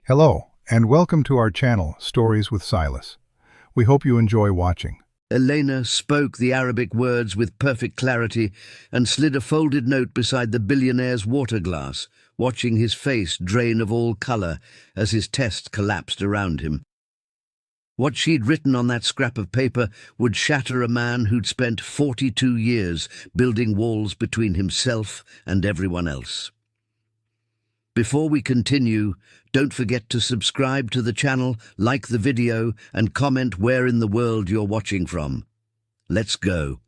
Hello, and welcome to our channel, Stories with Silas. We hope you enjoy watching. Elena spoke the Arabic words with perfect clarity and slid a folded note beside the billionaire's water glass, watching his face drain of all color as his test collapsed around him. What she'd written on that scrap of paper would shatter a man who'd spent 42 years building walls between himself and everyone else. Before we continue, don't forget to subscribe to the channel, like the video, and comment where in the world you're watching from. Let's go.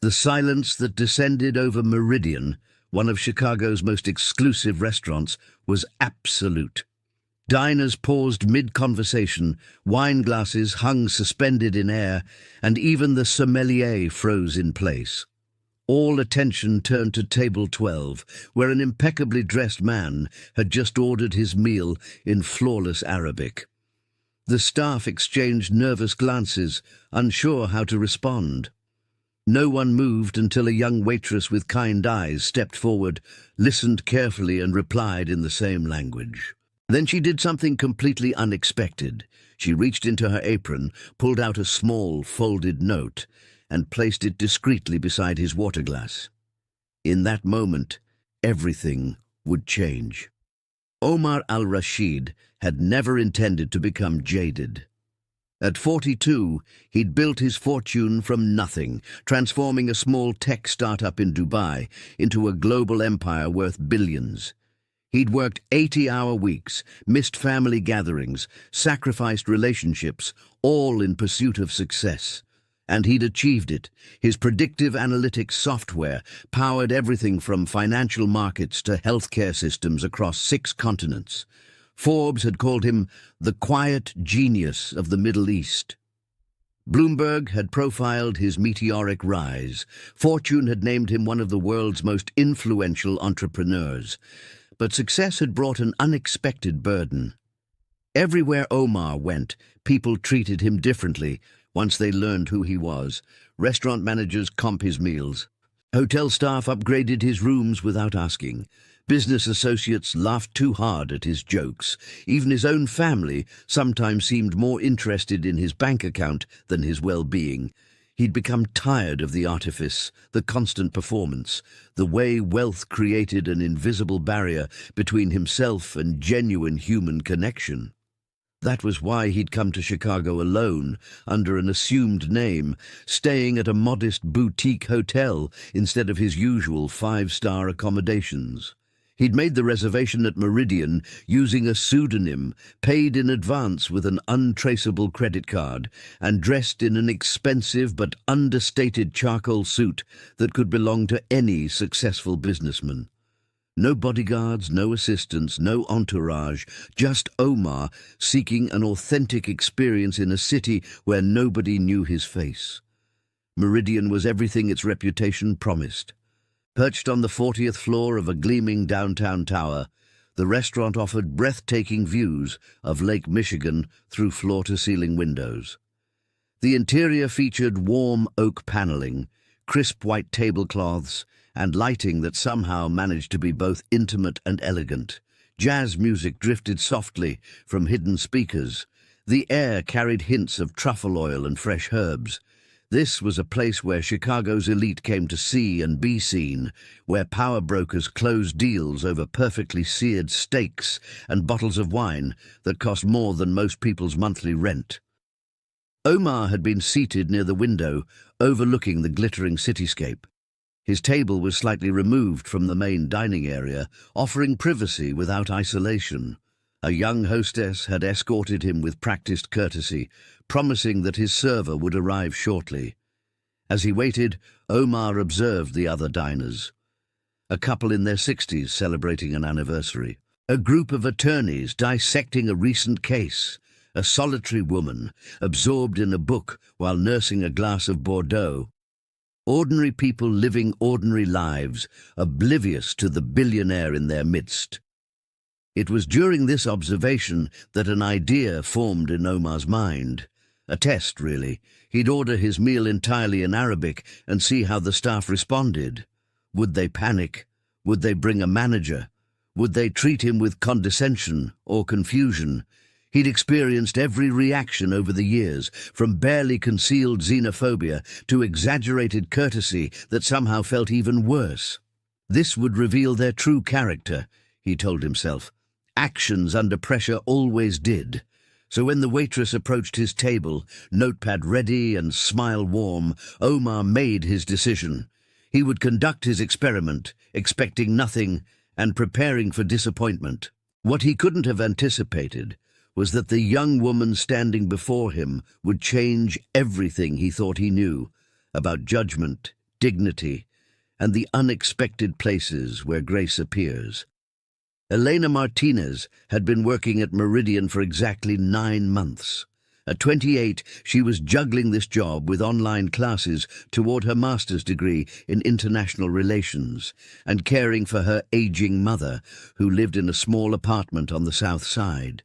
The silence that descended over Meridian, one of Chicago's most exclusive restaurants, was absolute. Diners paused mid-conversation, wine glasses hung suspended in air, and even the sommelier froze in place. All attention turned to table 12, where an impeccably dressed man had just ordered his meal in flawless Arabic. The staff exchanged nervous glances, unsure how to respond. No one moved until a young waitress with kind eyes stepped forward, listened carefully, and replied in the same language. Then she did something completely unexpected. She reached into her apron, pulled out a small, folded note, and placed it discreetly beside his water glass. In that moment, everything would change. Omar al-Rashid had never intended to become jaded. At 42, he'd built his fortune from nothing, transforming a small tech startup in Dubai into a global empire worth billions. He'd worked 80-hour weeks, missed family gatherings, sacrificed relationships, all in pursuit of success. And he'd achieved it. His predictive analytics software powered everything from financial markets to healthcare systems across 6 continents. Forbes had called him the quiet genius of the Middle East. Bloomberg had profiled his meteoric rise. Fortune had named him one of the world's most influential entrepreneurs. But success had brought an unexpected burden. Everywhere Omar went, people treated him differently. Once they learned who he was, restaurant managers comped his meals. Hotel staff upgraded his rooms without asking. Business associates laughed too hard at his jokes. Even his own family sometimes seemed more interested in his bank account than his well-being. He'd become tired of the artifice, the constant performance, the way wealth created an invisible barrier between himself and genuine human connection. That was why he'd come to Chicago alone, under an assumed name, staying at a modest boutique hotel instead of his usual 5-star accommodations. He'd made the reservation at Meridian using a pseudonym, paid in advance with an untraceable credit card, and dressed in an expensive but understated charcoal suit that could belong to any successful businessman. No bodyguards, no assistants, no entourage, just Omar seeking an authentic experience in a city where nobody knew his face. Meridian was everything its reputation promised. Perched on the 40th floor of a gleaming downtown tower, the restaurant offered breathtaking views of Lake Michigan through floor-to-ceiling windows. The interior featured warm oak paneling, crisp white tablecloths, and lighting that somehow managed to be both intimate and elegant. Jazz music drifted softly from hidden speakers. The air carried hints of truffle oil and fresh herbs. This was a place where Chicago's elite came to see and be seen, where power brokers closed deals over perfectly seared steaks and bottles of wine that cost more than most people's monthly rent. Omar had been seated near the window, overlooking the glittering cityscape. His table was slightly removed from the main dining area, offering privacy without isolation. A young hostess had escorted him with practiced courtesy, promising that his server would arrive shortly. As he waited, Omar observed the other diners. A couple in their 60s celebrating an anniversary. A group of attorneys dissecting a recent case. A solitary woman, absorbed in a book while nursing a glass of Bordeaux. Ordinary people living ordinary lives, oblivious to the billionaire in their midst. It was during this observation that an idea formed in Omar's mind. A test, really. He'd order his meal entirely in Arabic and see how the staff responded. Would they panic? Would they bring a manager? Would they treat him with condescension or confusion? He'd experienced every reaction over the years, from barely concealed xenophobia to exaggerated courtesy that somehow felt even worse. This would reveal their true character, he told himself. Actions under pressure always did. So when the waitress approached his table, notepad ready and smile warm, Omar made his decision. He would conduct his experiment, expecting nothing and preparing for disappointment. What he couldn't have anticipated was that the young woman standing before him would change everything he thought he knew about judgment, dignity, and the unexpected places where grace appears. Elena Martinez had been working at Meridian for exactly 9 months. At 28, she was juggling this job with online classes toward her master's degree in international relations and caring for her aging mother, who lived in a small apartment on the south side.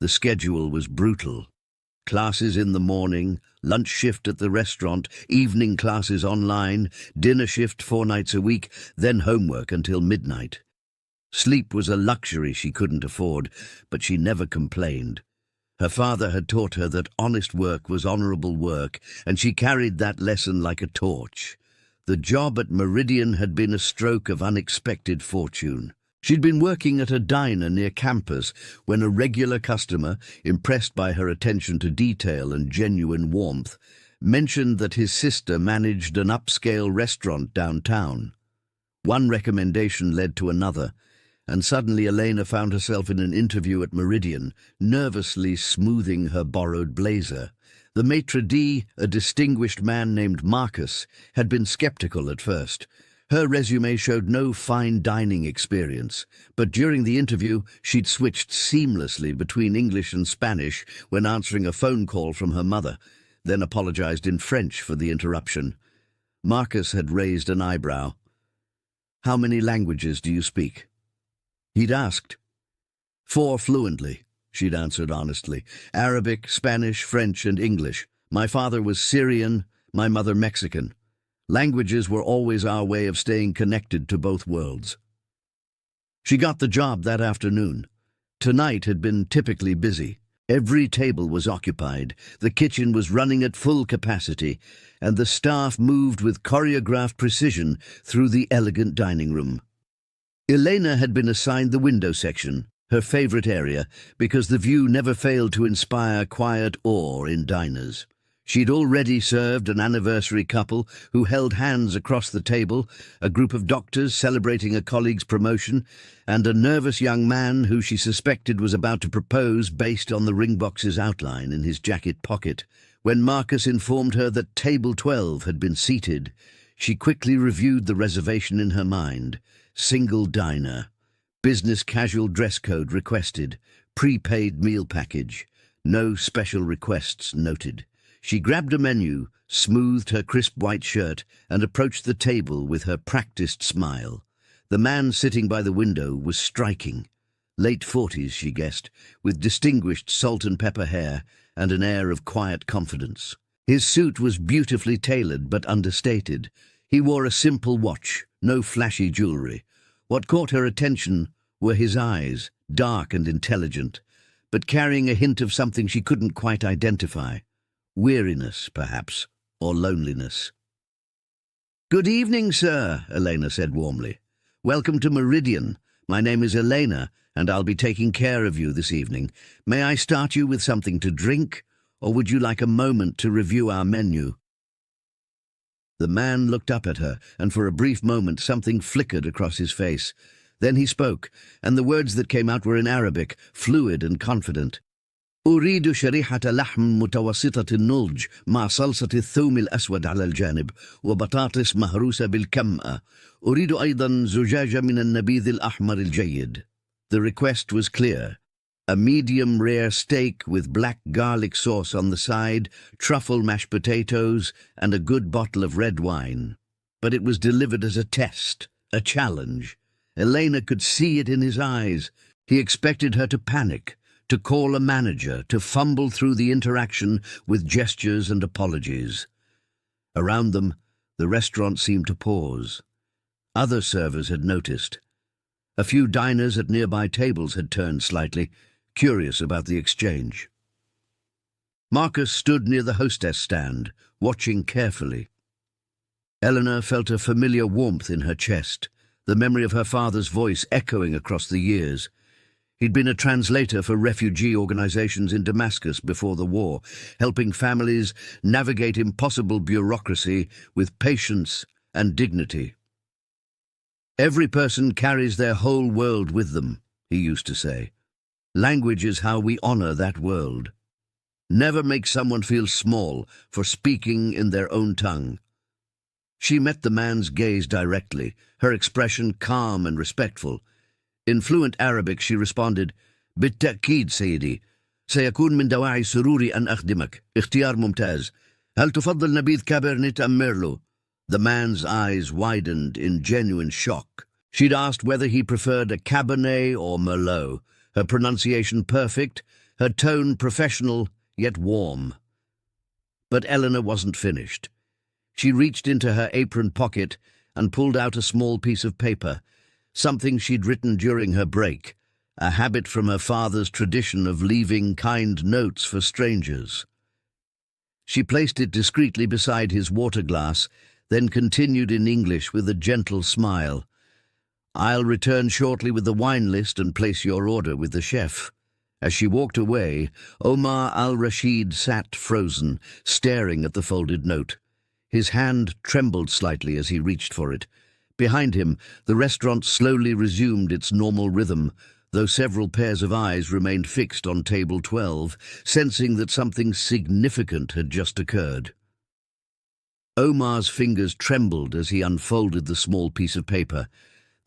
The schedule was brutal. Classes in the morning, lunch shift at the restaurant, evening classes online, dinner shift 4 nights a week, then homework until midnight. Sleep was a luxury she couldn't afford, but she never complained. Her father had taught her that honest work was honorable work, and she carried that lesson like a torch. The job at Meridian had been a stroke of unexpected fortune. She'd been working at a diner near campus when a regular customer, impressed by her attention to detail and genuine warmth, mentioned that his sister managed an upscale restaurant downtown. One recommendation led to another, and suddenly Elena found herself in an interview at Meridian, nervously smoothing her borrowed blazer. The maitre d', a distinguished man named Marcus, had been skeptical at first. Her resume showed no fine dining experience, but during the interview she'd switched seamlessly between English and Spanish when answering a phone call from her mother, then apologized in French for the interruption. Marcus had raised an eyebrow. "How many languages do you speak?" He'd asked. 4 fluently, she'd answered honestly. Arabic, Spanish, French, and English. My father was Syrian, my mother Mexican. Languages were always our way of staying connected to both worlds. She got the job that afternoon. Tonight had been typically busy. Every table was occupied, the kitchen was running at full capacity, and the staff moved with choreographed precision through the elegant dining room. Elena had been assigned the window section, her favorite area, because the view never failed to inspire quiet awe in diners. She'd already served an anniversary couple who held hands across the table, a group of doctors celebrating a colleague's promotion, and a nervous young man who she suspected was about to propose based on the ring box's outline in his jacket pocket. When Marcus informed her that table 12 had been seated, she quickly reviewed the reservation in her mind. Single diner, business casual dress code requested, prepaid meal package, no special requests noted. She grabbed a menu, smoothed her crisp white shirt, and approached the table with her practiced smile. The man sitting by the window was striking. Late 40s, she guessed, with distinguished salt and pepper hair and an air of quiet confidence. His suit was beautifully tailored but understated. He wore a simple watch, no flashy jewelry. What caught her attention were his eyes, dark and intelligent, but carrying a hint of something she couldn't quite identify. Weariness, perhaps, or loneliness. "Good evening, sir," Elena said warmly. "Welcome to Meridian. My name is Elena, and I'll be taking care of you this evening. May I start you with something to drink, or would you like a moment to review our menu?" The man looked up at her, and for a brief moment something flickered across his face. Then he spoke, and the words that came out were in Arabic, fluid and confident. "أريد شريحة لحم متوسطة النضج مع صلصة الثوم الأسود على الجانب وبطاطس مهروسة بالكمأة. أريد أيضا زجاجة من النبيذ الأحمر الجيد." The request was clear. A medium rare steak with black garlic sauce on the side, truffle mashed potatoes, and a good bottle of red wine. But it was delivered as a test, a challenge. Elena could see it in his eyes. He expected her to panic, to call a manager, to fumble through the interaction with gestures and apologies. Around them, the restaurant seemed to pause. Other servers had noticed. A few diners at nearby tables had turned slightly, curious about the exchange. Marcus stood near the hostess stand, watching carefully. Eleanor felt a familiar warmth in her chest, the memory of her father's voice echoing across the years. He'd been a translator for refugee organizations in Damascus before the war, helping families navigate impossible bureaucracy with patience and dignity. "Every person carries their whole world with them," he used to say. "Language is how we honor that world. Never make someone feel small for speaking in their own tongue." She met the man's gaze directly, her expression calm and respectful. In fluent Arabic she responded, "بالتأكيد سيدي، سيكون من دواعي سروري أن أخدمك، اختيار ممتاز. هل تفضل نبيذ كابرنيت أم ميرلو?" The man's eyes widened in genuine shock. She'd asked whether he preferred a Cabernet or Merlot, her pronunciation perfect, her tone professional yet warm. But Eleanor wasn't finished. She reached into her apron pocket and pulled out a small piece of paper, something she'd written during her break, a habit from her father's tradition of leaving kind notes for strangers. She placed it discreetly beside his water glass, then continued in English with a gentle smile. "I'll return shortly with the wine list and place your order with the chef." As she walked away, Omar al-Rashid sat frozen, staring at the folded note. His hand trembled slightly as he reached for it. Behind him, the restaurant slowly resumed its normal rhythm, though several pairs of eyes remained fixed on table 12, sensing that something significant had just occurred. Omar's fingers trembled as he unfolded the small piece of paper.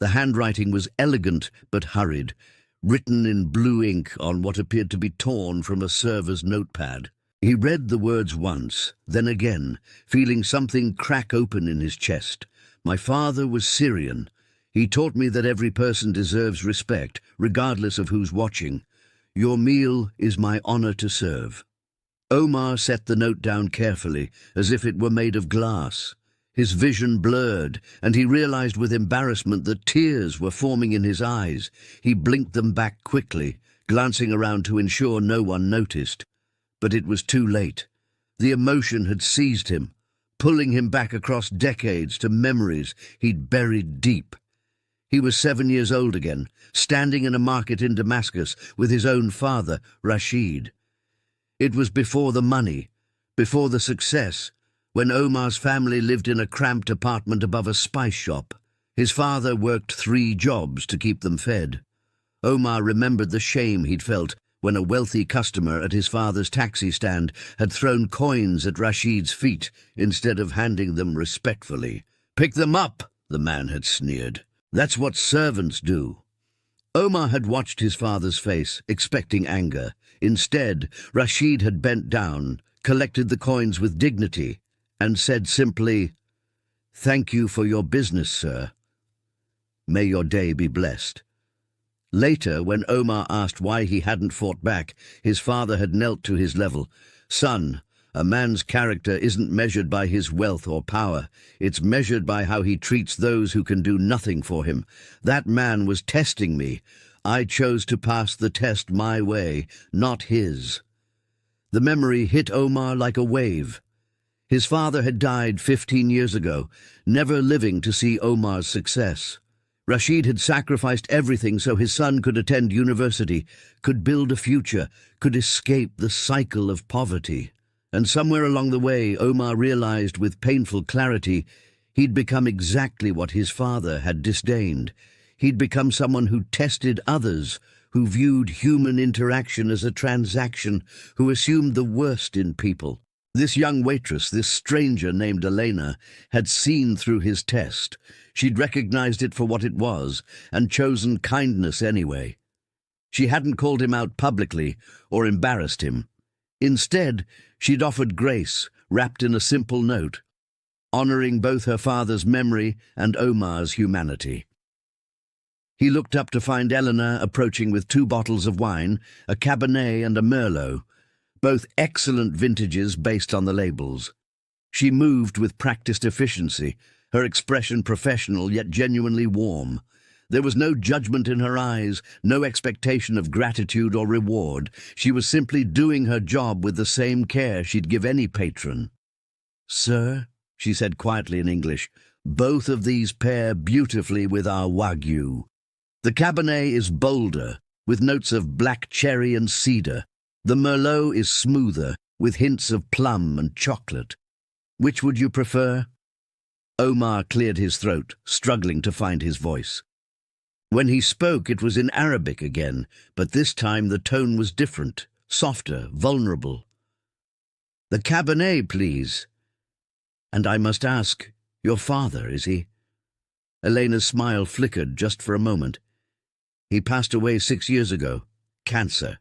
The handwriting was elegant but hurried, written in blue ink on what appeared to be torn from a server's notepad. He read the words once, then again, feeling something crack open in his chest. "My father was Syrian. He taught me that every person deserves respect, regardless of who's watching. Your meal is my honor to serve." Omar set the note down carefully, as if it were made of glass. His vision blurred, and he realized with embarrassment that tears were forming in his eyes. He blinked them back quickly, glancing around to ensure no one noticed. But it was too late. The emotion had seized him, pulling him back across decades to memories he'd buried deep. He was 7 years old again, standing in a market in Damascus with his own father, Rashid. It was before the money, before the success, when Omar's family lived in a cramped apartment above a spice shop. His father worked 3 jobs to keep them fed. Omar remembered the shame he'd felt when a wealthy customer at his father's taxi stand had thrown coins at Rashid's feet instead of handing them respectfully. "Pick them up," the man had sneered. "That's what servants do." Omar had watched his father's face, expecting anger. Instead, Rashid had bent down, collected the coins with dignity, and said simply, "Thank you for your business, sir. May your day be blessed." Later, when Omar asked why he hadn't fought back, his father had knelt to his level. "Son, a man's character isn't measured by his wealth or power. It's measured by how he treats those who can do nothing for him. That man was testing me. I chose to pass the test my way, not his." The memory hit Omar like a wave. His father had died 15 years ago, never living to see Omar's success. Rashid had sacrificed everything so his son could attend university, could build a future, could escape the cycle of poverty. And somewhere along the way, Omar realized with painful clarity he'd become exactly what his father had disdained. He'd become someone who tested others, who viewed human interaction as a transaction, who assumed the worst in people. This young waitress, this stranger named Elena, had seen through his test. She'd recognized it for what it was, and chosen kindness anyway. She hadn't called him out publicly or embarrassed him. Instead, she'd offered grace, wrapped in a simple note, honoring both her father's memory and Omar's humanity. He looked up to find Eleanor approaching with 2 bottles of wine, a Cabernet and a Merlot, both excellent vintages based on the labels. She moved with practiced efficiency, her expression professional yet genuinely warm. There was no judgment in her eyes, no expectation of gratitude or reward. She was simply doing her job with the same care she'd give any patron. "Sir," she said quietly in English, "both of these pair beautifully with our Wagyu. The Cabernet is bolder, with notes of black cherry and cedar. The Merlot is smoother, with hints of plum and chocolate. Which would you prefer?" Omar cleared his throat, struggling to find his voice. When he spoke, it was in Arabic again, but this time the tone was different, softer, vulnerable. "The Cabernet, please. And I must ask, your father, is he?" Elena's smile flickered just for a moment. "He passed away 6 years ago. Cancer."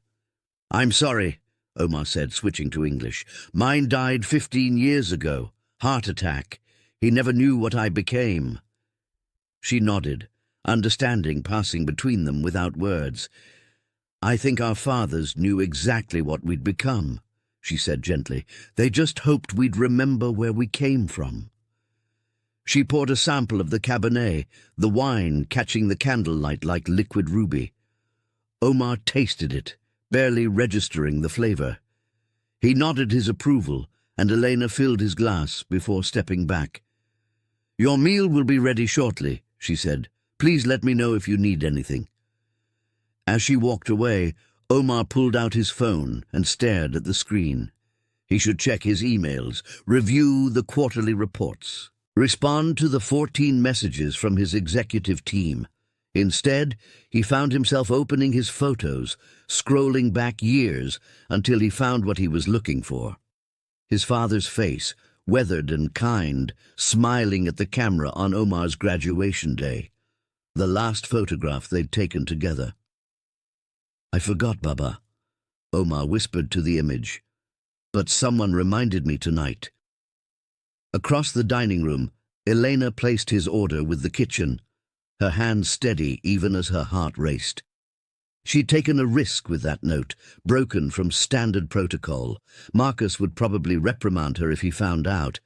"I'm sorry," Omar said, switching to English. "Mine died 15 years ago. Heart attack. He never knew what I became." She nodded, understanding passing between them without words. "I think our fathers knew exactly what we'd become," she said gently. "They just hoped we'd remember where we came from." She poured a sample of the Cabernet, the wine catching the candlelight like liquid ruby. Omar tasted it, barely registering the flavor. He nodded his approval, and Elena filled his glass before stepping back. "Your meal will be ready shortly," she said. "Please let me know if you need anything." As she walked away, Omar pulled out his phone and stared at the screen. He should check his emails, review the quarterly reports, respond to the 14 messages from his executive team. Instead, he found himself opening his photos, scrolling back years until he found what he was looking for. His father's face, weathered and kind, smiling at the camera on Omar's graduation day. The last photograph they'd taken together. "I forgot, Baba," Omar whispered to the image. "But someone reminded me tonight." Across the dining room, Elena placed his order with the kitchen, her hand steady even as her heart raced. She'd taken a risk with that note, broken from standard protocol. Marcus would probably reprimand her if he found out.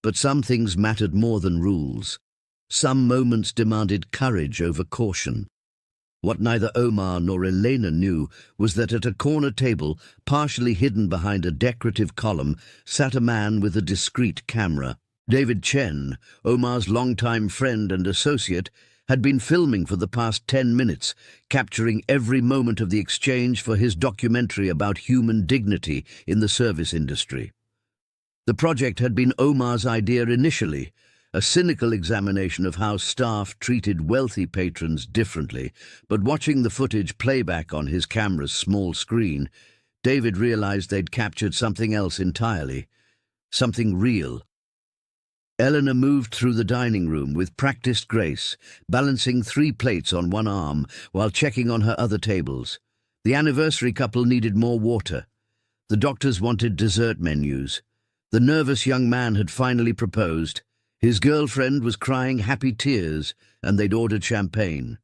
But some things mattered more than rules. Some moments demanded courage over caution. What neither Omar nor Elena knew was that at a corner table, partially hidden behind a decorative column, sat a man with a discreet camera. David Chen, Omar's longtime friend and associate, had been filming for the past 10 minutes, capturing every moment of the exchange for his documentary about human dignity in the service industry. The project had been Omar's idea initially, a cynical examination of how staff treated wealthy patrons differently, but watching the footage playback on his camera's small screen, David realized they'd captured something else entirely, something real. Eleanor moved through the dining room with practiced grace, balancing 3 plates on one arm while checking on her other tables. The anniversary couple needed more water. The doctors wanted dessert menus. The nervous young man had finally proposed. His girlfriend was crying happy tears, and they'd ordered champagne.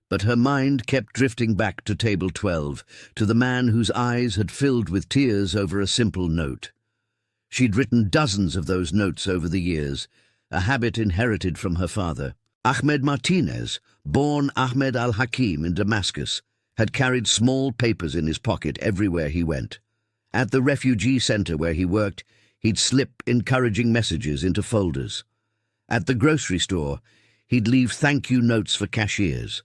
But her mind kept drifting back to table 12, to the man whose eyes had filled with tears over a simple note. She'd written dozens of those notes over the years, a habit inherited from her father. Ahmed Martinez, born Ahmed al-Hakim in Damascus, had carried small papers in his pocket everywhere he went. At the refugee center where he worked, he'd slip encouraging messages into folders. At the grocery store, he'd leave thank-you notes for cashiers.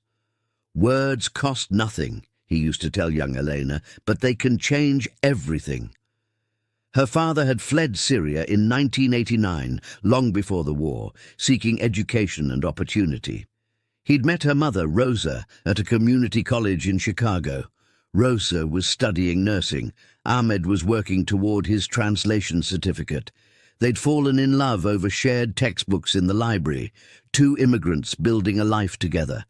"Words cost nothing," he used to tell young Elena, "but they can change everything." Her father had fled Syria in 1989, long before the war, seeking education and opportunity. He'd met her mother, Rosa, at a community college in Chicago. Rosa was studying nursing. Ahmed was working toward his translation certificate. They'd fallen in love over shared textbooks in the library, 2 immigrants building a life together.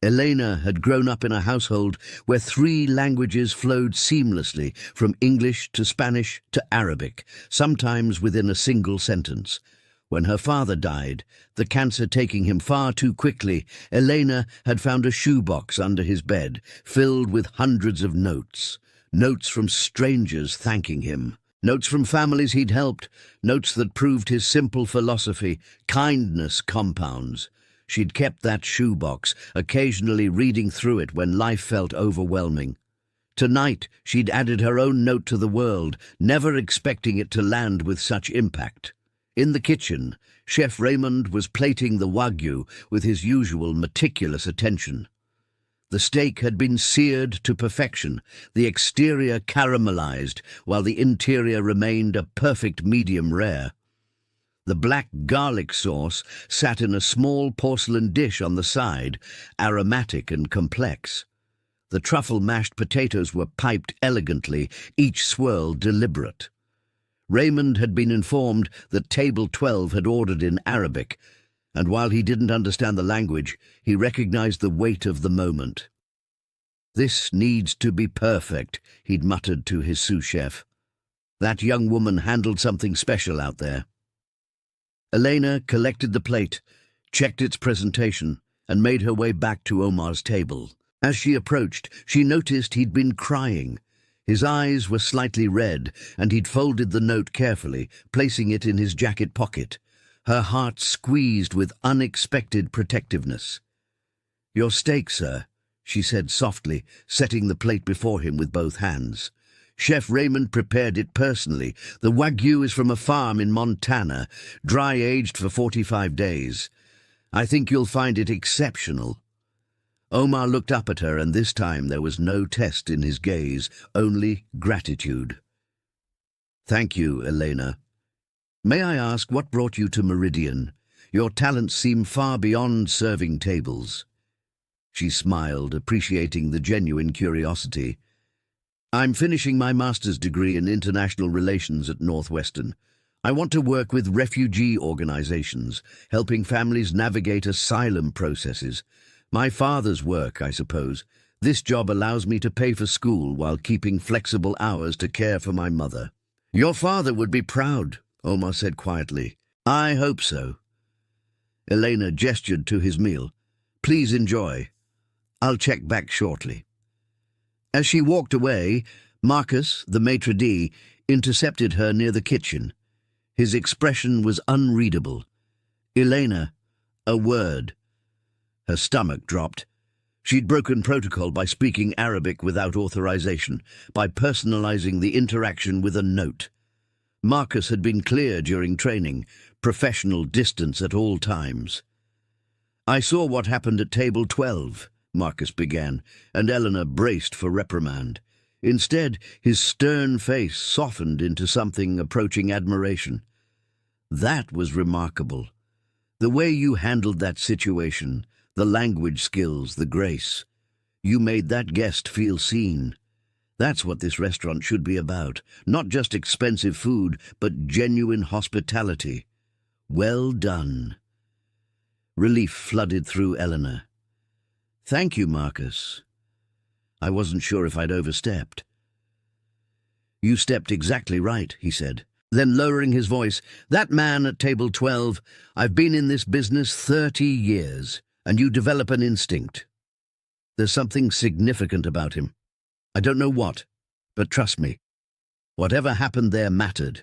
Elena had grown up in a household where 3 languages flowed seamlessly, from English to Spanish to Arabic, sometimes within a single sentence. When her father died, the cancer taking him far too quickly, Elena had found a shoebox under his bed, filled with hundreds of notes. Notes from strangers thanking him. Notes from families he'd helped. Notes that proved his simple philosophy: kindness compounds. She'd kept that shoebox, occasionally reading through it when life felt overwhelming. Tonight, she'd added her own note to the world, never expecting it to land with such impact. In the kitchen, Chef Raymond was plating the wagyu with his usual meticulous attention. The steak had been seared to perfection, the exterior caramelized, while the interior remained a perfect medium rare. The black garlic sauce sat in a small porcelain dish on the side, aromatic and complex. The truffle mashed potatoes were piped elegantly, each swirl deliberate. Raymond had been informed that Table 12 had ordered in Arabic, and while he didn't understand the language, he recognized the weight of the moment. "This needs to be perfect," he'd muttered to his sous chef. "That young woman handled something special out there." Elena collected the plate, checked its presentation, and made her way back to Omar's table. As she approached, she noticed he'd been crying. His eyes were slightly red, and he'd folded the note carefully, placing it in his jacket pocket. Her heart squeezed with unexpected protectiveness. "Your steak, sir," she said softly, setting the plate before him with both hands. "Chef Raymond prepared it personally. The wagyu is from a farm in Montana, dry-aged for 45 days. I think you'll find it exceptional." Omar looked up at her, and this time there was no test in his gaze, only gratitude. "Thank you, Elena. May I ask what brought you to Meridian? Your talents seem far beyond serving tables." She smiled, appreciating the genuine curiosity. "I'm finishing my master's degree in international relations at Northwestern. I want to work with refugee organizations, helping families navigate asylum processes. My father's work, I suppose. This job allows me to pay for school while keeping flexible hours to care for my mother." "Your father would be proud," Omar said quietly. "I hope so." Elena gestured to his meal. "Please enjoy. I'll check back shortly." As she walked away, Marcus, the maitre d', intercepted her near the kitchen. His expression was unreadable. "Elena, a word." Her stomach dropped. She'd broken protocol by speaking Arabic without authorization, by personalizing the interaction with a note. Marcus had been clear during training, professional distance at all times. "I saw what happened at Table 12, Marcus began, and Eleanor braced for reprimand. Instead, his stern face softened into something approaching admiration. "That was remarkable. The way you handled that situation, the language skills, the grace. You made that guest feel seen. That's what this restaurant should be about. Not just expensive food, but genuine hospitality. Well done." Relief flooded through Eleanor. "Thank you, Marcus. I wasn't sure if I'd overstepped." "You stepped exactly right," he said. Then, lowering his voice, "That man at Table 12, I've been in this business 30 years. And you develop an instinct. There's something significant about him. I don't know what, but trust me, whatever happened there mattered."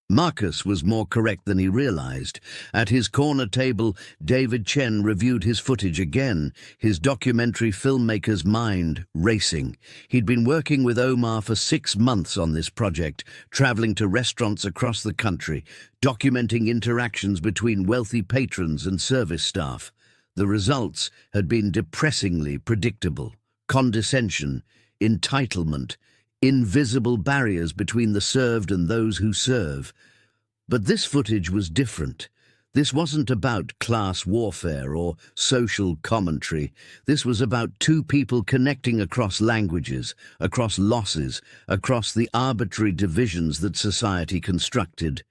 Marcus was more correct than he realized. At his corner table, David Chen reviewed his footage again, his documentary filmmaker's mind racing. He'd been working with Omar for 6 months on this project, traveling to restaurants across the country, documenting interactions between wealthy patrons and service staff. The results had been depressingly predictable. Condescension, entitlement, invisible barriers between the served and those who serve. But this footage was different. This wasn't about class warfare or social commentary. This was about two people connecting across languages, across losses, across the arbitrary divisions that society constructed.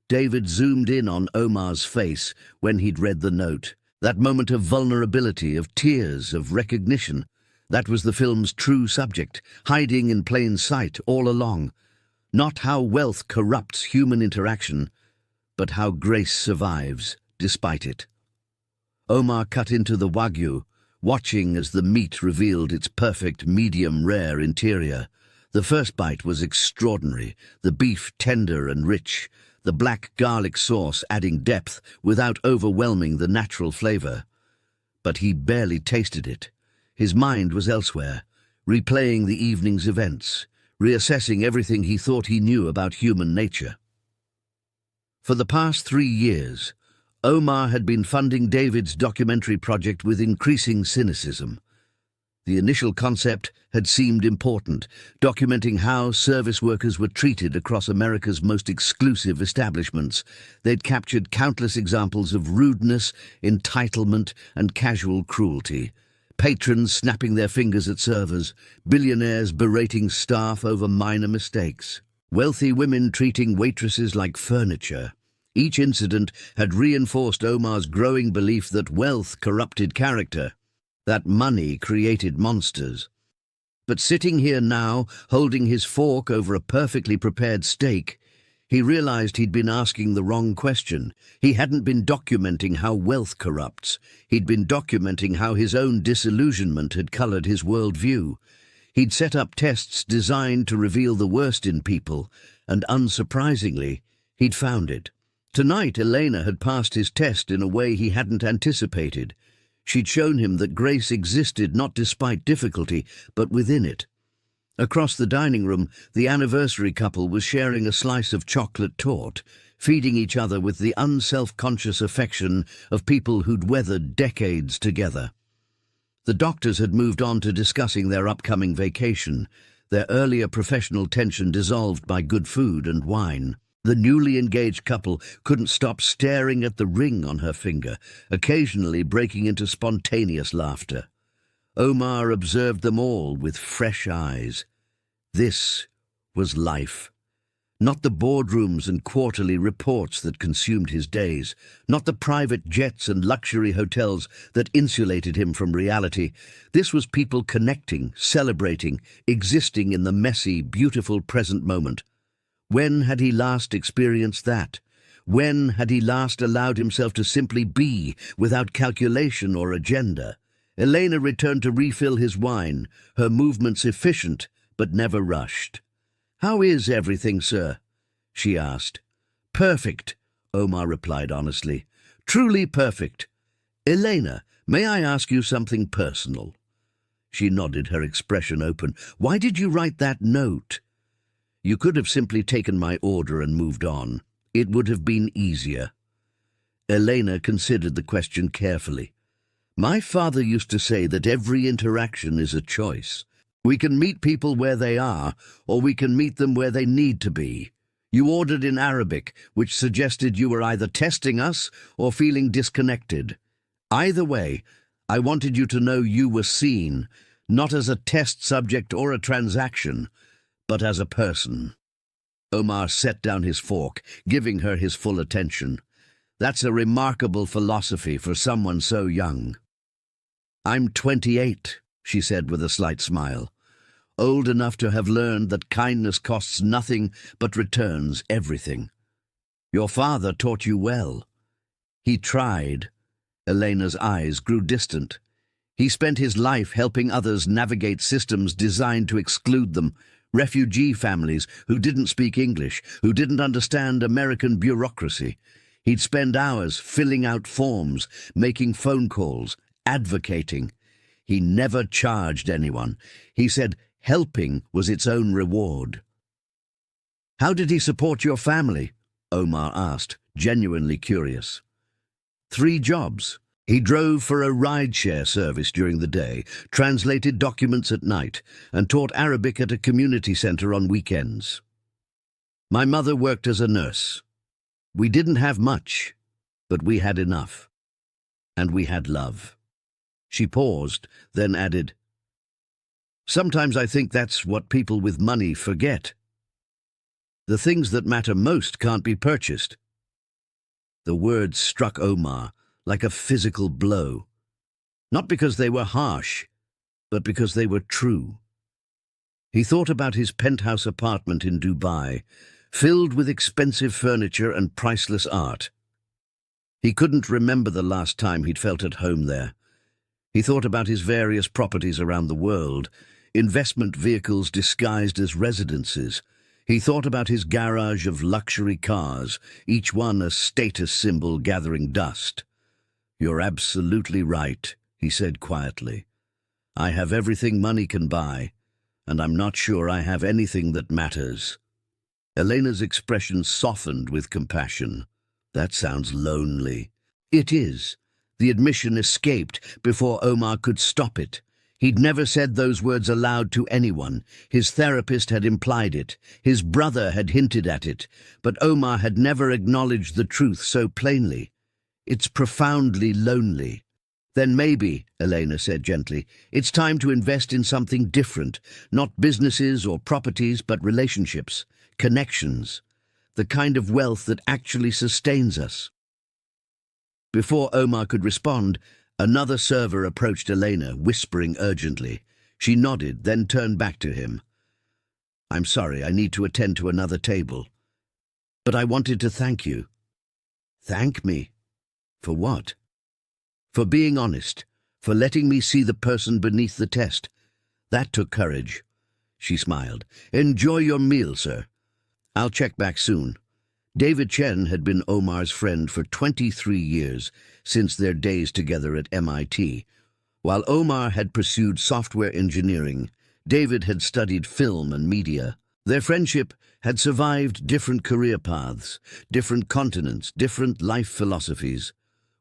David zoomed in on Omar's face when he'd read the note. That moment of vulnerability, of tears, of recognition. That was the film's true subject, hiding in plain sight all along. Not how wealth corrupts human interaction, but how grace survives despite it. Omar cut into the wagyu, watching as the meat revealed its perfect medium-rare interior. The first bite was extraordinary, the beef tender and rich, the black garlic sauce adding depth without overwhelming the natural flavor. But he barely tasted it. His mind was elsewhere, replaying the evening's events, reassessing everything he thought he knew about human nature. For the past 3 years, Omar had been funding David's documentary project with increasing cynicism. The initial concept had seemed important, documenting how service workers were treated across America's most exclusive establishments. They'd captured countless examples of rudeness, entitlement, and casual cruelty. Patrons snapping their fingers at servers, billionaires berating staff over minor mistakes, wealthy women treating waitresses like furniture. Each incident had reinforced Omar's growing belief that wealth corrupted character, that money created monsters. But sitting here now, holding his fork over a perfectly prepared steak, he realized he'd been asking the wrong question. He hadn't been documenting how wealth corrupts. He'd been documenting how his own disillusionment had colored his worldview. He'd set up tests designed to reveal the worst in people, and unsurprisingly, he'd found it. Tonight, Elena had passed his test in a way he hadn't anticipated. She'd shown him that grace existed not despite difficulty, but within it. Across the dining room, the anniversary couple was sharing a slice of chocolate torte, feeding each other with the unself-conscious affection of people who'd weathered decades together. The doctors had moved on to discussing their upcoming vacation, their earlier professional tension dissolved by good food and wine. The newly engaged couple couldn't stop staring at the ring on her finger, occasionally breaking into spontaneous laughter. Omar observed them all with fresh eyes. This was life. Not the boardrooms and quarterly reports that consumed his days, not the private jets and luxury hotels that insulated him from reality. This was people connecting, celebrating, existing in the messy, beautiful present moment. When had he last experienced that? When had he last allowed himself to simply be, without calculation or agenda? Elena returned to refill his wine, her movements efficient, but never rushed. "How is everything, sir?" she asked. "Perfect," Omar replied honestly. "Truly perfect. Elena, may I ask you something personal?" She nodded, her expression open. "Why did you write that note?" "You could have simply taken my order and moved on. It would have been easier." Elena considered the question carefully. "My father used to say that every interaction is a choice. We can meet people where they are, or we can meet them where they need to be. You ordered in Arabic, which suggested you were either testing us or feeling disconnected. Either way, I wanted you to know you were seen, not as a test subject or a transaction, but as a person." Omar set down his fork, giving her his full attention. "That's a remarkable philosophy for someone so young." "I'm 28, she said with a slight smile. "Old enough to have learned that kindness costs nothing but returns everything. Your father taught you well." "He tried." Elena's eyes grew distant. "He spent his life helping others navigate systems designed to exclude them. Refugee families who didn't speak English, who didn't understand American bureaucracy. He'd spend hours filling out forms, making phone calls, advocating. He never charged anyone. He said helping was its own reward." "How did he support your family?" Omar asked, genuinely curious. 3 jobs. He drove for a rideshare service during the day, translated documents at night, and taught Arabic at a community center on weekends. "My mother worked as a nurse. We didn't have much, but we had enough. And we had love." She paused, then added, "Sometimes I think that's what people with money forget. The things that matter most can't be purchased." The words struck Omar like a physical blow, not because they were harsh, but because they were true. He thought about his penthouse apartment in Dubai, filled with expensive furniture and priceless art. He couldn't remember the last time he'd felt at home there. He thought about his various properties around the world, investment vehicles disguised as residences, He thought about his garage of luxury cars, each one a status symbol gathering dust. "You're absolutely right," he said quietly. "I have everything money can buy, and I'm not sure I have anything that matters." Elena's expression softened with compassion. "That sounds lonely." "It is." The admission escaped before Omar could stop it. He'd never said those words aloud to anyone. His therapist had implied it. His brother had hinted at it. But Omar had never acknowledged the truth so plainly. "It's profoundly lonely." "Then maybe," Elena said gently, "it's time to invest in something different. Not businesses or properties, but relationships, connections. The kind of wealth that actually sustains us." Before Omar could respond, another server approached Elena, whispering urgently. She nodded, then turned back to him. "I'm sorry, I need to attend to another table. But I wanted to thank you." "Thank me? For what?" "For being honest, for letting me see the person beneath the test. That took courage." She smiled. "Enjoy your meal, sir. I'll check back soon." David Chen had been Omar's friend for 23 years, since their days together at MIT. While Omar had pursued software engineering, David had studied film and media. Their friendship had survived different career paths, different continents, different life philosophies.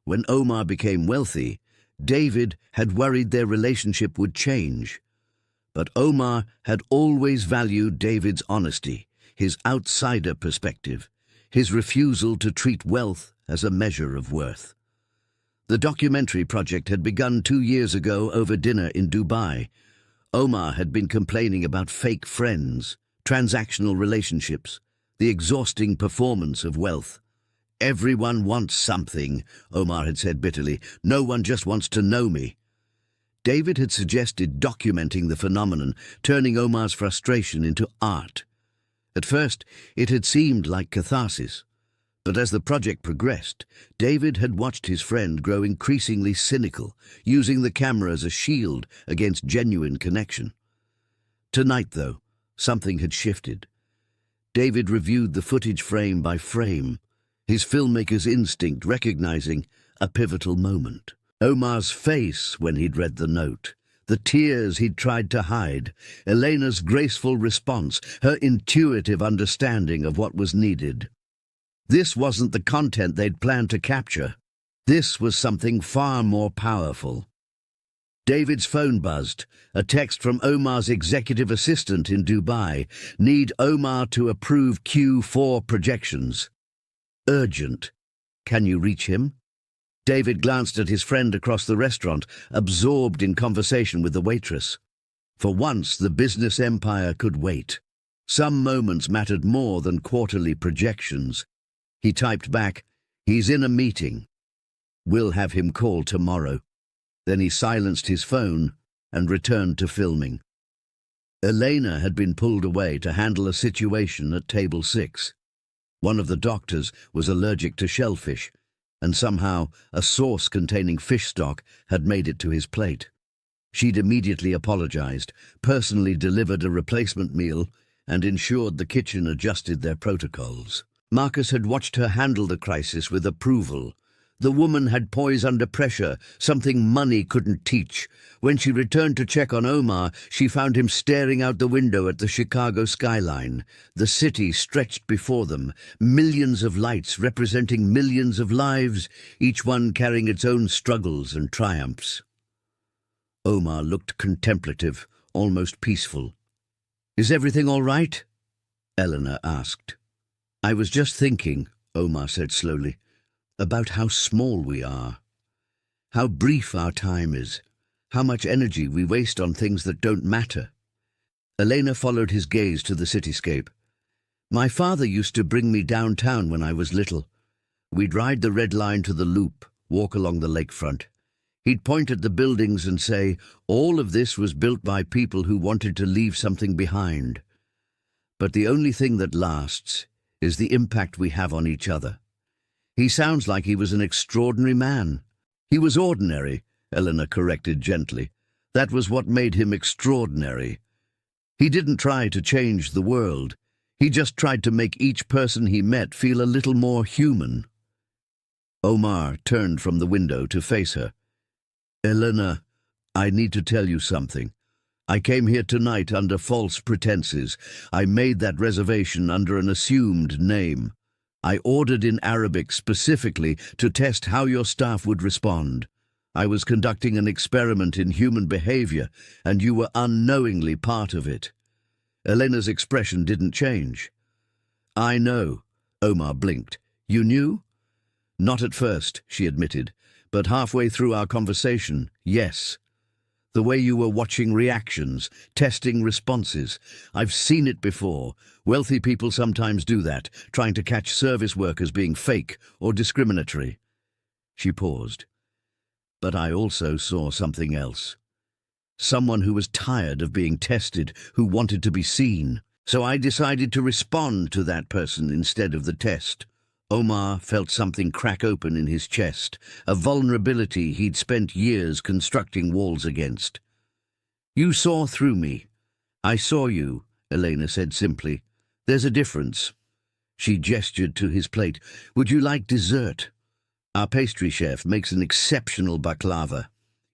When Omar became wealthy, David had worried their relationship would change. But Omar had always valued David's honesty, his outsider perspective, his refusal to treat wealth as a measure of worth. The documentary project had begun 2 years ago over dinner in Dubai. Omar had been complaining about fake friends, transactional relationships, the exhausting performance of wealth. "Everyone wants something," Omar had said bitterly. "No one just wants to know me." David had suggested documenting the phenomenon, turning Omar's frustration into art. At first, it had seemed like catharsis. But as the project progressed, David had watched his friend grow increasingly cynical, using the camera as a shield against genuine connection. Tonight, though, something had shifted. David reviewed the footage frame by frame, his filmmaker's instinct recognizing a pivotal moment. Omar's face when he'd read the note, the tears he'd tried to hide, Elena's graceful response, her intuitive understanding of what was needed. This wasn't the content they'd planned to capture. This was something far more powerful. David's phone buzzed, a text from Omar's executive assistant in Dubai. "Need Omar to approve Q4 projections. Urgent. Can you reach him?" David glanced at his friend across the restaurant, absorbed in conversation with the waitress. For once, the business empire could wait. Some moments mattered more than quarterly projections. He typed back, "He's in a meeting. We'll have him call tomorrow." Then he silenced his phone and returned to filming. Elena had been pulled away to handle a situation at table 6. One of the doctors was allergic to shellfish, and somehow a sauce containing fish stock had made it to his plate. She'd immediately apologized, personally delivered a replacement meal, and ensured the kitchen adjusted their protocols. Marcus had watched her handle the crisis with approval. The woman had poise under pressure, something money couldn't teach. When she returned to check on Omar, she found him staring out the window at the Chicago skyline. The city stretched before them, millions of lights representing millions of lives, each one carrying its own struggles and triumphs. Omar looked contemplative, almost peaceful. "Is everything all right?" Eleanor asked. "I was just thinking," Omar said slowly, "about how small we are, how brief our time is, how much energy we waste on things that don't matter." Elena followed his gaze to the cityscape. "My father used to bring me downtown when I was little. We'd ride the red line to the Loop, walk along the lakefront. He'd point at the buildings and say, 'All of this was built by people who wanted to leave something behind. But the only thing that lasts is the impact we have on each other.'" "He sounds like he was an extraordinary man." "He was ordinary," Eleanor corrected gently. "That was what made him extraordinary. He didn't try to change the world. He just tried to make each person he met feel a little more human. Omar turned from the window to face her. "Elena, I need to tell you something. I came here tonight under false pretenses. I made that reservation under an assumed name. I ordered in Arabic specifically to test how your staff would respond. I was conducting an experiment in human behavior, and you were unknowingly part of it." Elena's expression didn't change. "I know," Omar blinked. "You knew?" "Not at first," she admitted, "but halfway through our conversation, yes. The way you were watching reactions, testing responses. I've seen it before. Wealthy people sometimes do that, trying to catch service workers being fake or discriminatory." She paused. "But I also saw something else. Someone who was tired of being tested, who wanted to be seen. So I decided to respond to that person instead of the test." Omar felt something crack open in his chest, a vulnerability he'd spent years constructing walls against. "You saw through me." "I saw you," Elena said simply. "There's a difference." She gestured to his plate. "Would you like dessert? Our pastry chef makes an exceptional baklava.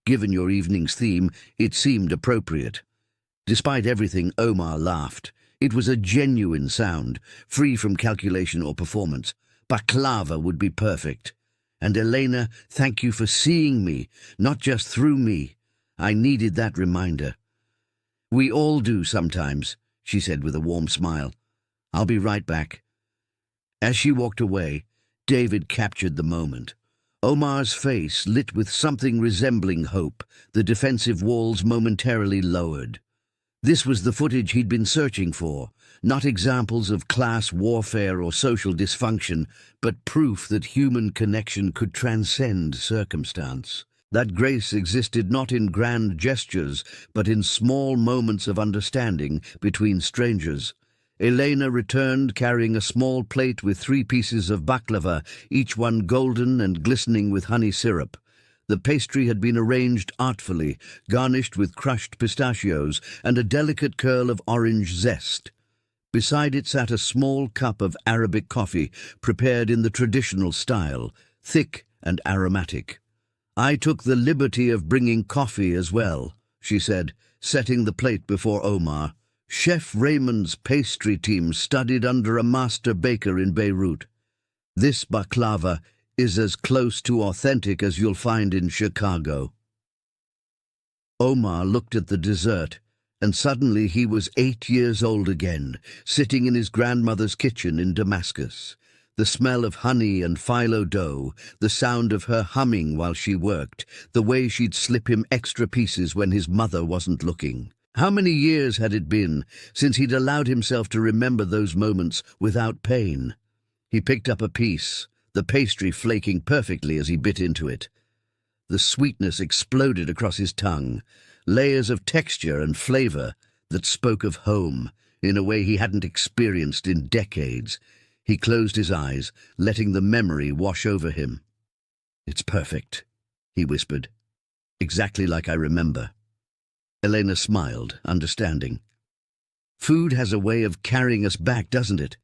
Given your evening's theme, it seemed appropriate." Despite everything, Omar laughed. It was a genuine sound, free from calculation or performance. Baklava would be perfect. "And Elena, thank you for seeing me, not just through me. I needed that reminder." "We all do sometimes," she said with a warm smile. "I'll be right back." As she walked away, David captured the moment. Omar's face lit with something resembling hope, the defensive walls momentarily lowered. This was the footage he'd been searching for, not examples of class warfare or social dysfunction, but proof that human connection could transcend circumstance. That grace existed not in grand gestures, but in small moments of understanding between strangers. Elena returned carrying a small plate with 3 pieces of baklava, each one golden and glistening with honey syrup. The pastry had been arranged artfully, garnished with crushed pistachios and a delicate curl of orange zest. Beside it sat a small cup of Arabic coffee, prepared in the traditional style, thick and aromatic. "I took the liberty of bringing coffee as well," she said, setting the plate before Omar. "Chef Raymond's pastry team studied under a master baker in Beirut. This baklava is as close to authentic as you'll find in Chicago." Omar looked at the dessert, and suddenly he was 8 years old again, sitting in his grandmother's kitchen in Damascus. The smell of honey and phyllo dough, the sound of her humming while she worked, the way she'd slip him extra pieces when his mother wasn't looking. How many years had it been since he'd allowed himself to remember those moments without pain? He picked up a piece, the pastry flaking perfectly as he bit into it. The sweetness exploded across his tongue, layers of texture and flavor that spoke of home in a way he hadn't experienced in decades. He closed his eyes, letting the memory wash over him. "It's perfect," he whispered. "Exactly like I remember." Elena smiled, understanding. "Food has a way of carrying us back, doesn't it?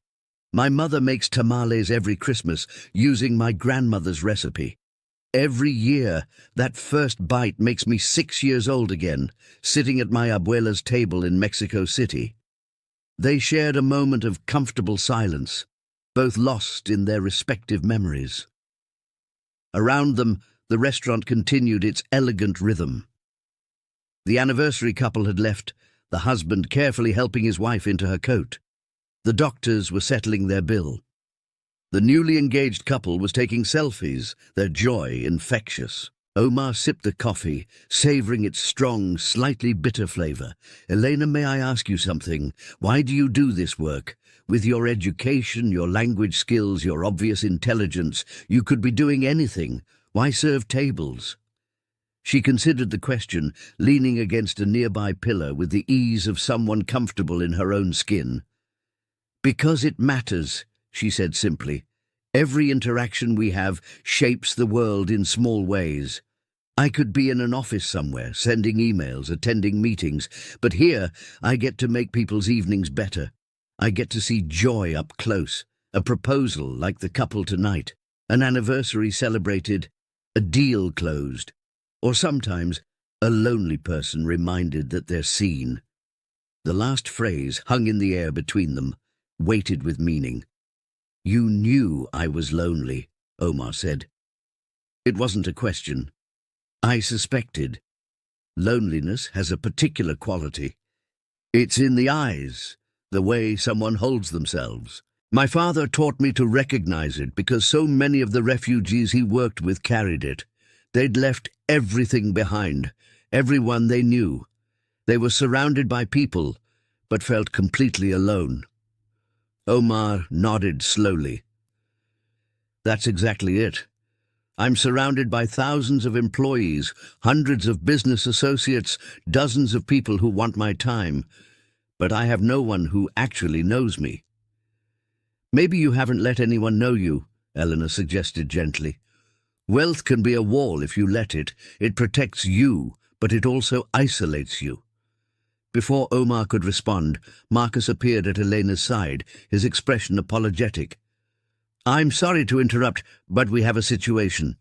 My mother makes tamales every Christmas using my grandmother's recipe. Every year, that first bite makes me 6 years old again, sitting at my abuela's table in Mexico City." They shared a moment of comfortable silence, both lost in their respective memories. Around them, the restaurant continued its elegant rhythm. The anniversary couple had left, the husband carefully helping his wife into her coat. The doctors were settling their bill. The newly engaged couple was taking selfies, their joy infectious. Omar sipped the coffee, savoring its strong, slightly bitter flavor. "Elena, may I ask you something? Why do you do this work? With your education, your language skills, your obvious intelligence, you could be doing anything. Why serve tables?" She considered the question, leaning against a nearby pillar with the ease of someone comfortable in her own skin. "Because it matters," she said simply. "Every interaction we have shapes the world in small ways. I could be in an office somewhere, sending emails, attending meetings, but here I get to make people's evenings better. I get to see joy up close, a proposal like the couple tonight, an anniversary celebrated, a deal closed, or sometimes a lonely person reminded that they're seen. The last phrase hung in the air between them, weighted with meaning. "You knew I was lonely," Omar said. It wasn't a question. I suspected. Loneliness has a particular quality. It's in the eyes, the way someone holds themselves. My father taught me to recognize it because so many of the refugees he worked with carried it. They'd left everything behind, everyone they knew. They were surrounded by people, but felt completely alone. Omar nodded slowly. That's exactly it. I'm surrounded by thousands of employees, hundreds of business associates, dozens of people who want my time, but I have no one who actually knows me. Maybe you haven't let anyone know you, Eleanor suggested gently. Wealth can be a wall if you let it. It protects you, but it also isolates you. Before Omar could respond, Marcus appeared at Elena's side, his expression apologetic. I'm sorry to interrupt, but we have a situation.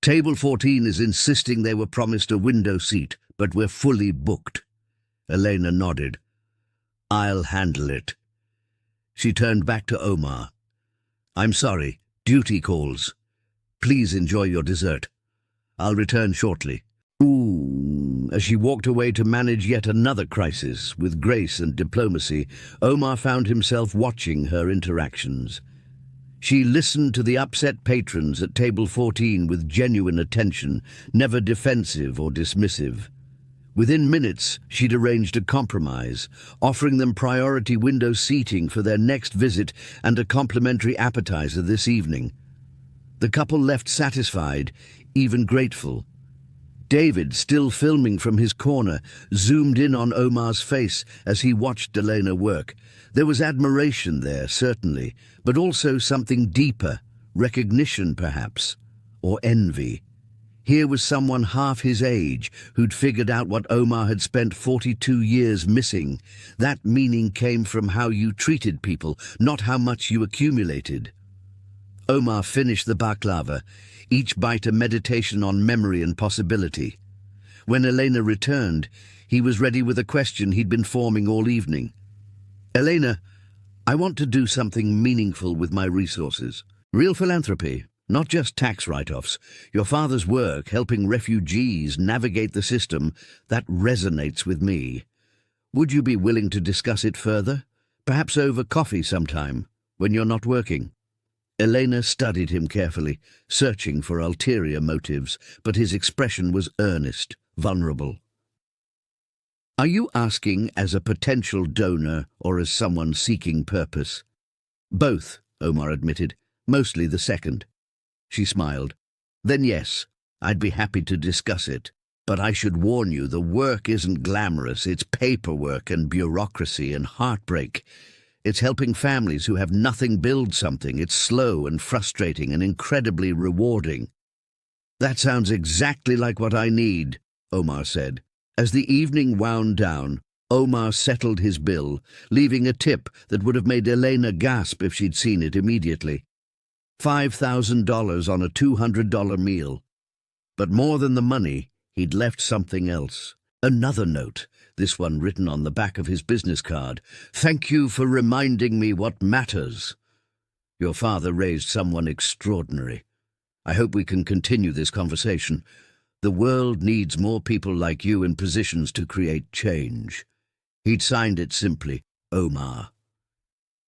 Table 14 is insisting they were promised a window seat, but we're fully booked. Elena nodded. I'll handle it. She turned back to Omar. I'm sorry, duty calls. Please enjoy your dessert. I'll return shortly. As she walked away to manage yet another crisis, with grace and diplomacy, Omar found himself watching her interactions. She listened to the upset patrons at table 14 with genuine attention, never defensive or dismissive. Within minutes, she'd arranged a compromise, offering them priority window seating for their next visit and a complimentary appetizer this evening. The couple left satisfied, even grateful. David, still filming from his corner, zoomed in on Omar's face as he watched Elena work. There was admiration there, certainly, but also something deeper, recognition perhaps, or envy. Here was someone half his age who'd figured out what Omar had spent 42 years missing. That meaning came from how you treated people, not how much you accumulated. Omar finished the baklava, each bite a meditation on memory and possibility. When Elena returned, he was ready with a question he'd been forming all evening. Elena, I want to do something meaningful with my resources. Real philanthropy, not just tax write-offs. Your father's work helping refugees navigate the system, that resonates with me. Would you be willing to discuss it further? Perhaps over coffee sometime, when you're not working? Elena studied him carefully, searching for ulterior motives, but his expression was earnest, vulnerable. Are you asking as a potential donor or as someone seeking purpose? Both, Omar admitted, mostly the second. She smiled. Then yes, I'd be happy to discuss it. But I should warn you, the work isn't glamorous. It's paperwork and bureaucracy and heartbreak. It's helping families who have nothing build something. It's slow and frustrating and incredibly rewarding. That sounds exactly like what I need, Omar said. As the evening wound down, Omar settled his bill, leaving a tip that would have made Elena gasp if she'd seen it immediately. $5,000 on a $200 meal. But more than the money, he'd left something else. Another note, this one written on the back of his business card. Thank you for reminding me what matters. Your father raised someone extraordinary. I hope we can continue this conversation. The world needs more people like you in positions to create change. He'd signed it simply, Omar.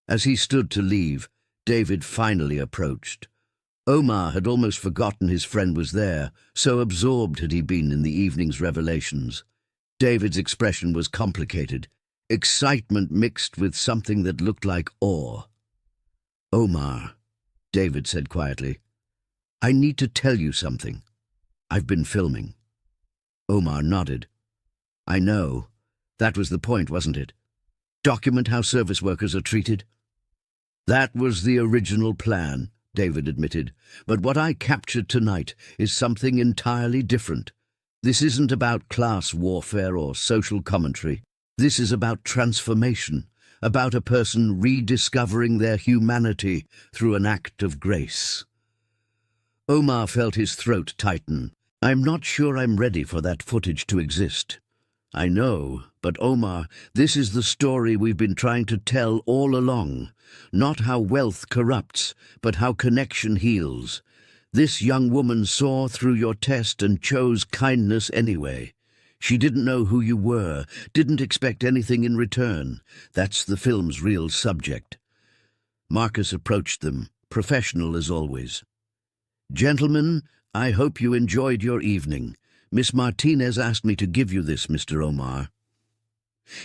As he stood to leave, David finally approached. Omar had almost forgotten his friend was there, so absorbed had he been in the evening's revelations. David's expression was complicated, excitement mixed with something that looked like awe. Omar, David said quietly, I need to tell you something. I've been filming. Omar nodded. I know. That was the point, wasn't it? Document how service workers are treated? That was the original plan, David admitted. But what I captured tonight is something entirely different. This isn't about class warfare or social commentary. This is about transformation, about a person rediscovering their humanity through an act of grace. Omar felt his throat tighten. I'm not sure I'm ready for that footage to exist. I know, but Omar, this is the story we've been trying to tell all along. Not how wealth corrupts, but how connection heals. This young woman saw through your test and chose kindness anyway. She didn't know who you were, didn't expect anything in return. That's the film's real subject. Marcus approached them, professional as always. Gentlemen, I hope you enjoyed your evening. Miss Martinez asked me to give you this, Mr. Omar.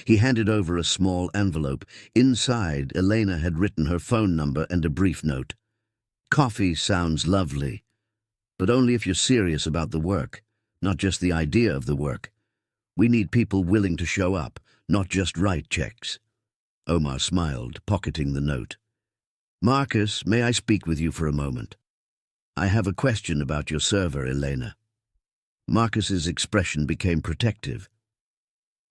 He handed over a small envelope. Inside, Elena had written her phone number and a brief note. Coffee sounds lovely, but only if you're serious about the work, not just the idea of the work. We need people willing to show up, not just write checks. Omar smiled, pocketing the note. Marcus, may I speak with you for a moment? I have a question about your server, Elena. Marcus's expression became protective.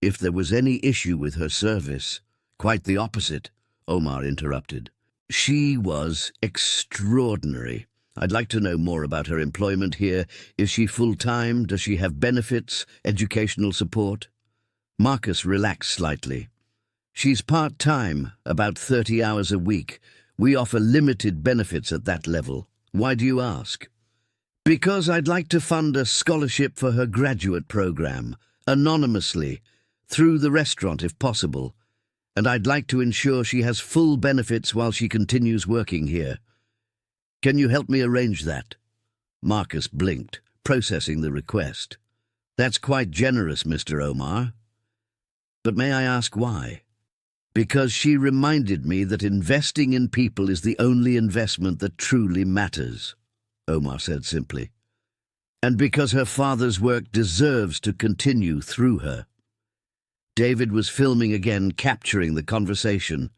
If there was any issue with her service, quite the opposite, Omar interrupted. She was extraordinary. I'd like to know more about her employment here. Is she full-time? Does she have benefits, educational support? Marcus relaxed slightly. She's part-time, about 30 hours a week. We offer limited benefits at that level. Why do you ask? Because I'd like to fund a scholarship for her graduate program, anonymously, through the restaurant if possible, and I'd like to ensure she has full benefits while she continues working here. Can you help me arrange that? Marcus blinked, processing the request. That's quite generous, Mr. Omar. But may I ask why? Because she reminded me that investing in people is the only investment that truly matters, Omar said simply. And because her father's work deserves to continue through her. David was filming again, capturing the conversation.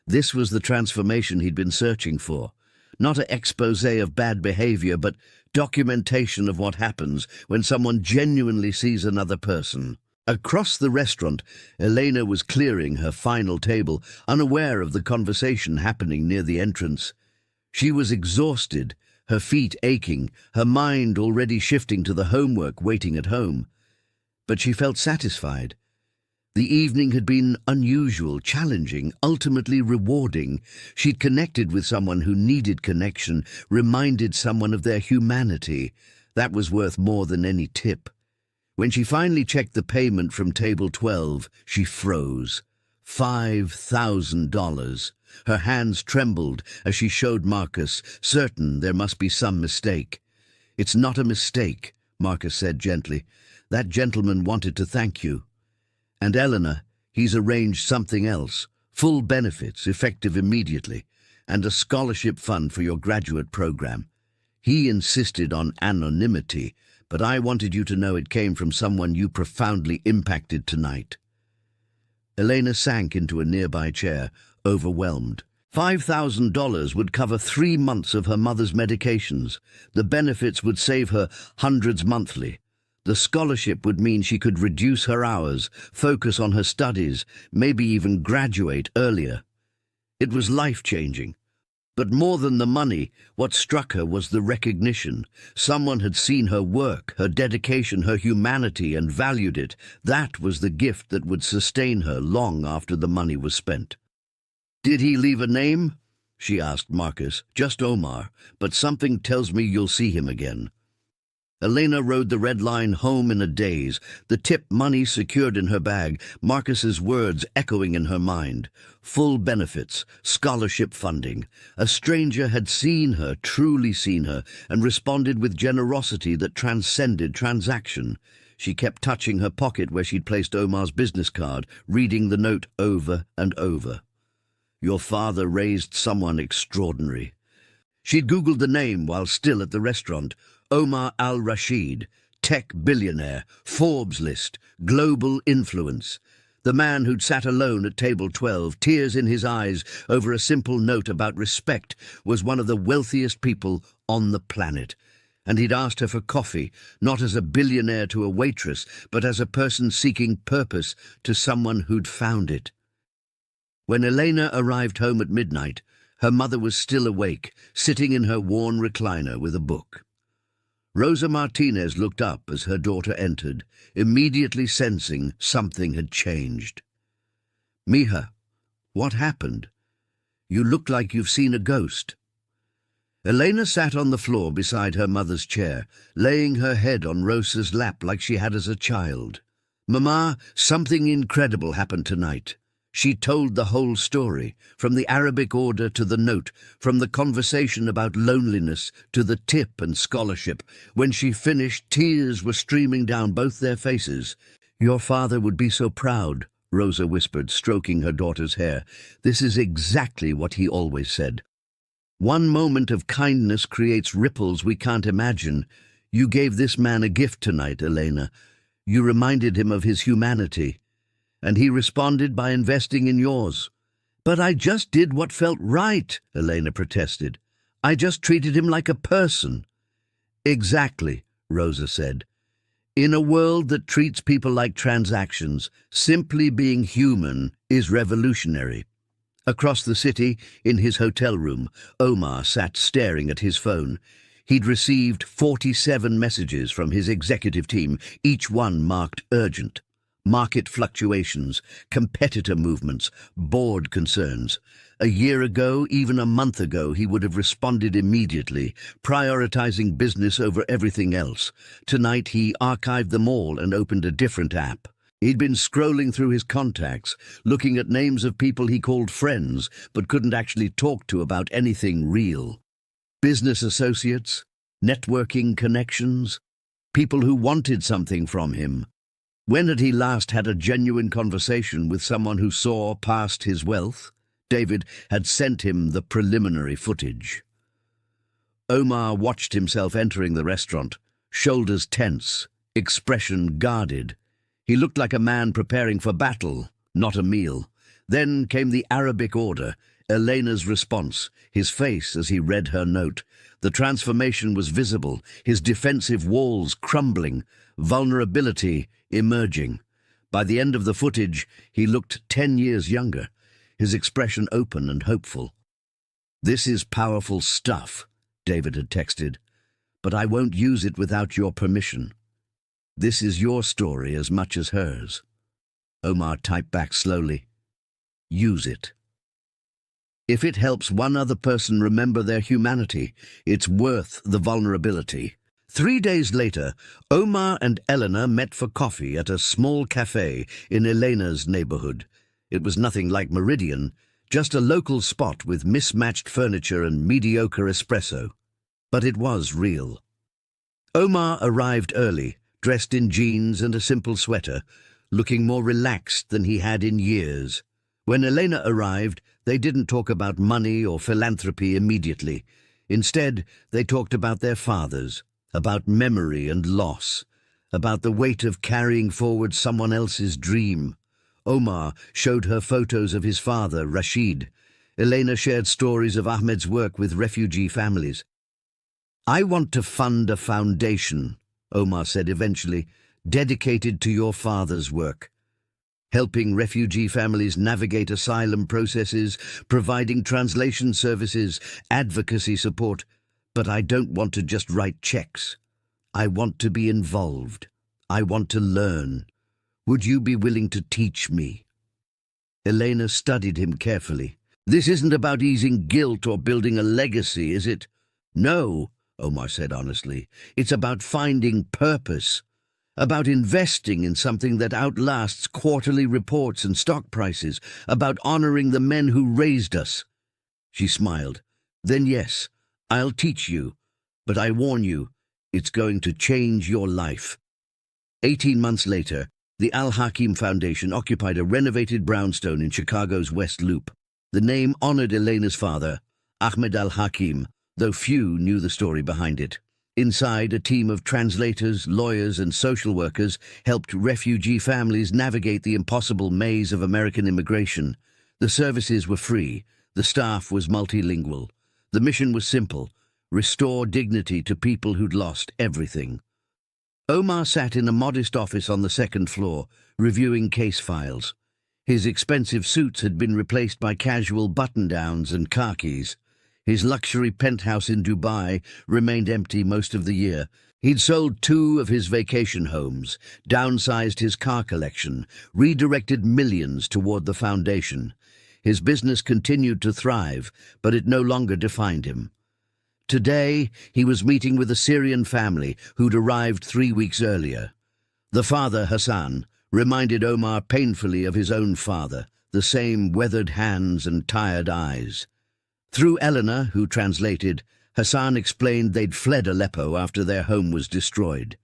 This was the transformation he'd been searching for. Not an exposé of bad behavior, but documentation of what happens when someone genuinely sees another person. Across the restaurant, Elena was clearing her final table, unaware of the conversation happening near the entrance. She was exhausted, her feet aching, her mind already shifting to the homework waiting at home. But she felt satisfied. The evening had been unusual, challenging, ultimately rewarding. She'd connected with someone who needed connection, reminded someone of their humanity. That was worth more than any tip. When she finally checked the payment from table 12, she froze. $5,000. Her hands trembled as she showed Marcus, certain there must be some mistake. It's not a mistake, Marcus said gently. That gentleman wanted to thank you. And Eleanor, he's arranged something else, full benefits, effective immediately, and a scholarship fund for your graduate program. He insisted on anonymity, but I wanted you to know it came from someone you profoundly impacted tonight. Elena sank into a nearby chair, overwhelmed. $5,000 would cover 3 months of her mother's medications. The benefits would save her hundreds monthly. The scholarship would mean she could reduce her hours, focus on her studies, maybe even graduate earlier. It was life-changing. But more than the money, what struck her was the recognition. Someone had seen her work, her dedication, her humanity, and valued it. That was the gift that would sustain her long after the money was spent. Did he leave a name? She asked Marcus. Just Omar, but something tells me you'll see him again. Elena rode the red line home in a daze, the tip money secured in her bag, Marcus's words echoing in her mind. Full benefits, scholarship funding. A stranger had seen her, truly seen her, and responded with generosity that transcended transaction. She kept touching her pocket where she'd placed Omar's business card, reading the note over and over. Your father raised someone extraordinary. She'd Googled the name while still at the restaurant. Omar al-Rashid, tech billionaire, Forbes list, global influence. The man who'd sat alone at table 12, tears in his eyes over a simple note about respect, was one of the wealthiest people on the planet. And he'd asked her for coffee, not as a billionaire to a waitress, but as a person seeking purpose to someone who'd found it. When Elena arrived home at midnight, her mother was still awake, sitting in her worn recliner with a book. Rosa Martinez looked up as her daughter entered, immediately sensing something had changed. "Mija, what happened? You look like you've seen a ghost." Elena sat on the floor beside her mother's chair, laying her head on Rosa's lap like she had as a child. "Mama, something incredible happened tonight." She told the whole story, from the Arabic order to the note, from the conversation about loneliness to the tip and scholarship. When she finished, tears were streaming down both their faces. "Your father would be so proud," Rosa whispered, stroking her daughter's hair. "This is exactly what he always said. One moment of kindness creates ripples we can't imagine. You gave this man a gift tonight, Elena. You reminded him of his humanity. And he responded by investing in yours." "But I just did what felt right," Elena protested. "I just treated him like a person." "Exactly," Rosa said. "In a world that treats people like transactions, simply being human is revolutionary." Across the city, in his hotel room, Omar sat staring at his phone. He'd received 47 messages from his executive team, each one marked urgent. Market fluctuations, competitor movements, board concerns. A year ago, even a month ago, he would have responded immediately, prioritizing business over everything else. Tonight, he archived them all and opened a different app. He'd been scrolling through his contacts, looking at names of people he called friends, but couldn't actually talk to about anything real. Business associates, networking connections, people who wanted something from him. When had he last had a genuine conversation with someone who saw past his wealth? David had sent him the preliminary footage. Omar watched himself entering the restaurant, shoulders tense, expression guarded. He looked like a man preparing for battle, not a meal. Then came the Arabic order, Elena's response, his face as he read her note. The transformation was visible, his defensive walls crumbling, vulnerability emerging. By the end of the footage, he looked 10 years younger, his expression open and hopeful. "This is powerful stuff," David had texted, "but I won't use it without your permission. This is your story as much as hers." Omar typed back slowly, "Use it. If it helps one other person remember their humanity, it's worth the vulnerability." 3 days later, Omar and Elena met for coffee at a small cafe in Elena's neighborhood. It was nothing like Meridian, just a local spot with mismatched furniture and mediocre espresso. But it was real. Omar arrived early, dressed in jeans and a simple sweater, looking more relaxed than he had in years. When Elena arrived, they didn't talk about money or philanthropy immediately. Instead, they talked about their fathers, about memory and loss, about the weight of carrying forward someone else's dream. Omar showed her photos of his father, Rashid. Elena shared stories of Ahmed's work with refugee families. "I want to fund a foundation," Omar said eventually, "dedicated to your father's work, helping refugee families navigate asylum processes, providing translation services, advocacy support. But I don't want to just write checks. I want to be involved. I want to learn. Would you be willing to teach me?" Elena studied him carefully. "This isn't about easing guilt or building a legacy, is it?" "No," Omar said honestly. "It's about finding purpose, about investing in something that outlasts quarterly reports and stock prices, about honoring the men who raised us." She smiled. "Then yes, I'll teach you, but I warn you, it's going to change your life." 18 months later, the Al-Hakim Foundation occupied a renovated brownstone in Chicago's West Loop. The name honored Elena's father, Ahmed al-Hakim, though few knew the story behind it. Inside, a team of translators, lawyers, and social workers helped refugee families navigate the impossible maze of American immigration. The services were free. The staff was multilingual. The mission was simple: restore dignity to people who'd lost everything. Omar sat in a modest office on the second floor, reviewing case files. His expensive suits had been replaced by casual button-downs and khakis. His luxury penthouse in Dubai remained empty most of the year. He'd sold 2 of his vacation homes, downsized his car collection, redirected millions toward the foundation. His business continued to thrive, but it no longer defined him. Today, he was meeting with a Syrian family who'd arrived 3 weeks earlier. The father, Hassan, reminded Omar painfully of his own father, the same weathered hands and tired eyes. Through Eleanor, who translated, Hassan explained they'd fled Aleppo after their home was destroyed.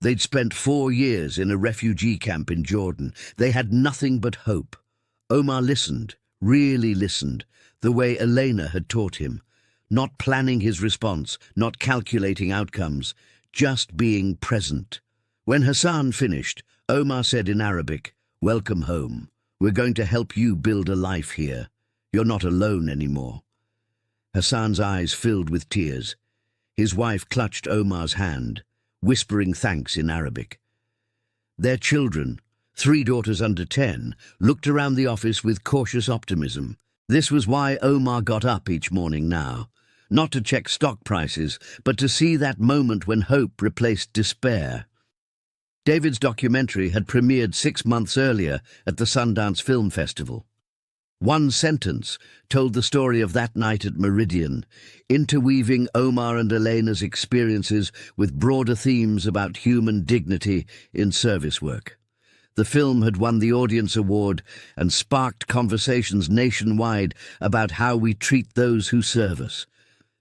They'd spent 4 years in a refugee camp in Jordan. They had nothing but hope. Omar listened, really listened, the way Elena had taught him, not planning his response, not calculating outcomes, just being present. When Hassan finished, Omar said in Arabic, "Welcome home. We're going to help you build a life here. You're not alone anymore." Hassan's eyes filled with tears. His wife clutched Omar's hand, whispering thanks in Arabic. Their children, 3 daughters under 10, looked around the office with cautious optimism. This was why Omar got up each morning now, not to check stock prices, but to see that moment when hope replaced despair. David's documentary had premiered 6 months earlier at the Sundance Film Festival. One sentence told the story of that night at Meridian, interweaving Omar and Elena's experiences with broader themes about human dignity in service work. The film had won the Audience Award and sparked conversations nationwide about how we treat those who serve us.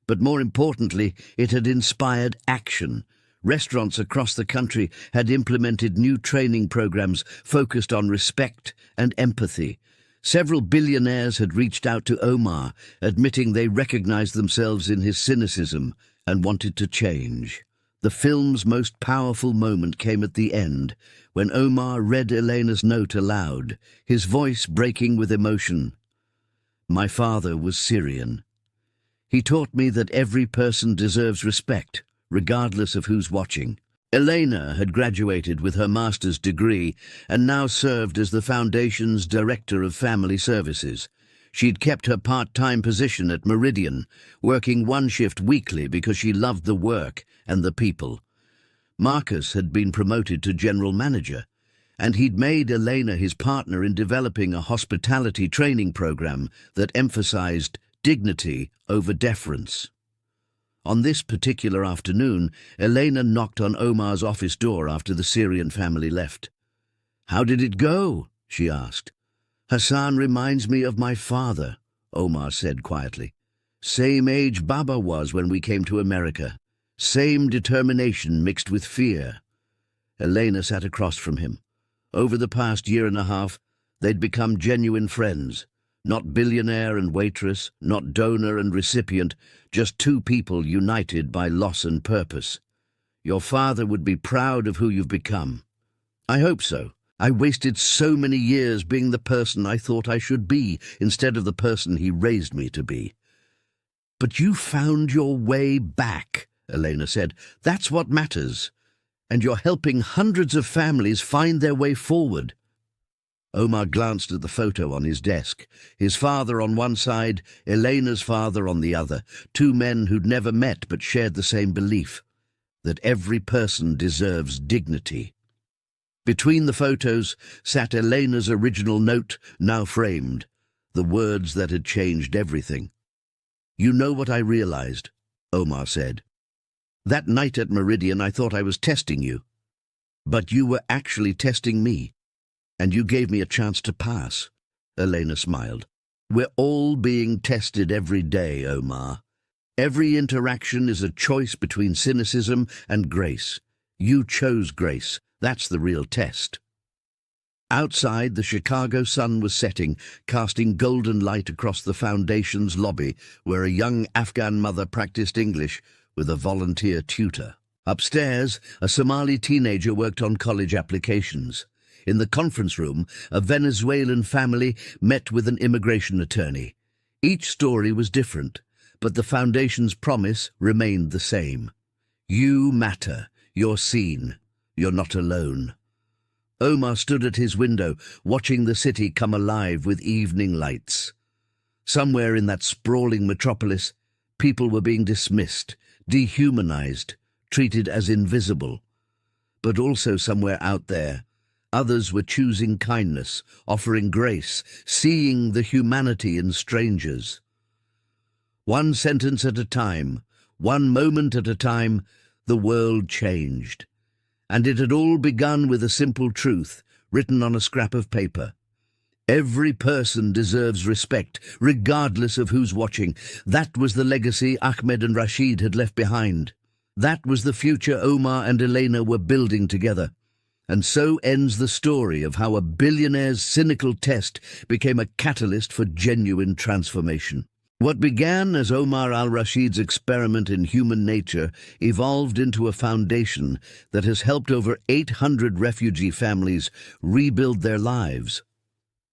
But more importantly, it had inspired action. Restaurants across the country had implemented new training programs focused on respect and empathy. Several billionaires had reached out to Omar, admitting they recognized themselves in his cynicism and wanted to change. The film's most powerful moment came at the end, when Omar read Elena's note aloud, his voice breaking with emotion. "My father was Syrian. He taught me that every person deserves respect, regardless of who's watching." Elena had graduated with her master's degree and now served as the Foundation's Director of Family Services. She'd kept her part-time position at Meridian, working 1 shift weekly because she loved the work and the people. Marcus had been promoted to General Manager, and he'd made Elena his partner in developing a hospitality training program that emphasized dignity over deference. On this particular afternoon, Elena knocked on Omar's office door after the Syrian family left. "How did it go?" she asked. "Hassan reminds me of my father," Omar said quietly. "Same age Baba was when we came to America. Same determination mixed with fear." Elena sat across from him. Over the past 1.5 years, they'd become genuine friends. Not billionaire and waitress, not donor and recipient, just 2 people united by loss and purpose. "Your father would be proud of who you've become." "I hope so. I wasted so many years being the person I thought I should be, instead of the person he raised me to be." "But you found your way back," Elena said. "That's what matters. And you're helping hundreds of families find their way forward." Omar glanced at the photo on his desk. His father on one side, Elena's father on the other, 2 men who'd never met but shared the same belief, that every person deserves dignity. Between the photos sat Elena's original note, now framed, the words that had changed everything. "You know what I realized," Omar said. "That night at Meridian I thought I was testing you. But you were actually testing me. And you gave me a chance to pass." Elena smiled. "We're all being tested every day, Omar. Every interaction is a choice between cynicism and grace. You chose grace. That's the real test." Outside, the Chicago sun was setting, casting golden light across the Foundation's lobby, where a young Afghan mother practiced English with a volunteer tutor. Upstairs, a Somali teenager worked on college applications. In the conference room, a Venezuelan family met with an immigration attorney. Each story was different, but the Foundation's promise remained the same. You matter. You're seen. You're not alone. Omar stood at his window, watching the city come alive with evening lights. Somewhere in that sprawling metropolis, people were being dismissed, dehumanized, treated as invisible. But also somewhere out there, others were choosing kindness, offering grace, seeing the humanity in strangers. One sentence at a time, one moment at a time, the world changed. And it had all begun with a simple truth written on a scrap of paper. Every person deserves respect, regardless of who's watching. That was the legacy Ahmed and Rashid had left behind. That was the future Omar and Elena were building together. And so ends the story of how a billionaire's cynical test became a catalyst for genuine transformation. What began as Omar al-Rashid's experiment in human nature evolved into a foundation that has helped over 800 refugee families rebuild their lives.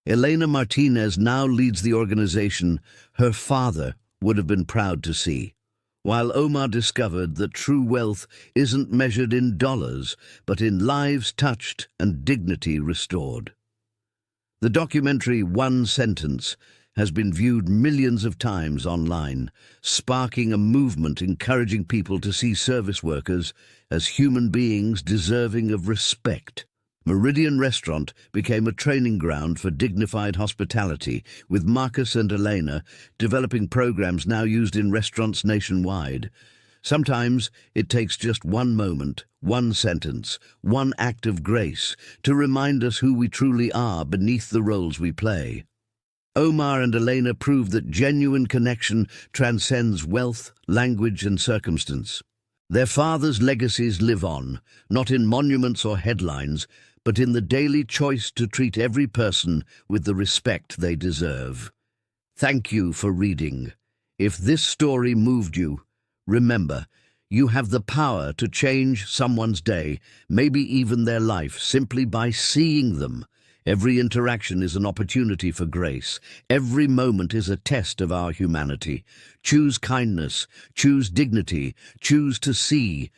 Elena Martinez now leads the organization her father would have been proud to see, while Omar discovered that true wealth isn't measured in dollars, but in lives touched and dignity restored. The documentary One Sentence has been viewed millions of times online, sparking a movement encouraging people to see service workers as human beings deserving of respect. Meridian Restaurant became a training ground for dignified hospitality, with Marcus and Elena developing programs now used in restaurants nationwide. Sometimes it takes just one moment, one sentence, one act of grace to remind us who we truly are beneath the roles we play. Omar and Elena proved that genuine connection transcends wealth, language, and circumstance. Their fathers' legacies live on, not in monuments or headlines, but in the daily choice to treat every person with the respect they deserve. Thank you for reading. If this story moved you, remember, you have the power to change someone's day, maybe even their life, simply by seeing them. Every interaction is an opportunity for grace. Every moment is a test of our humanity. Choose kindness, choose dignity, choose to see.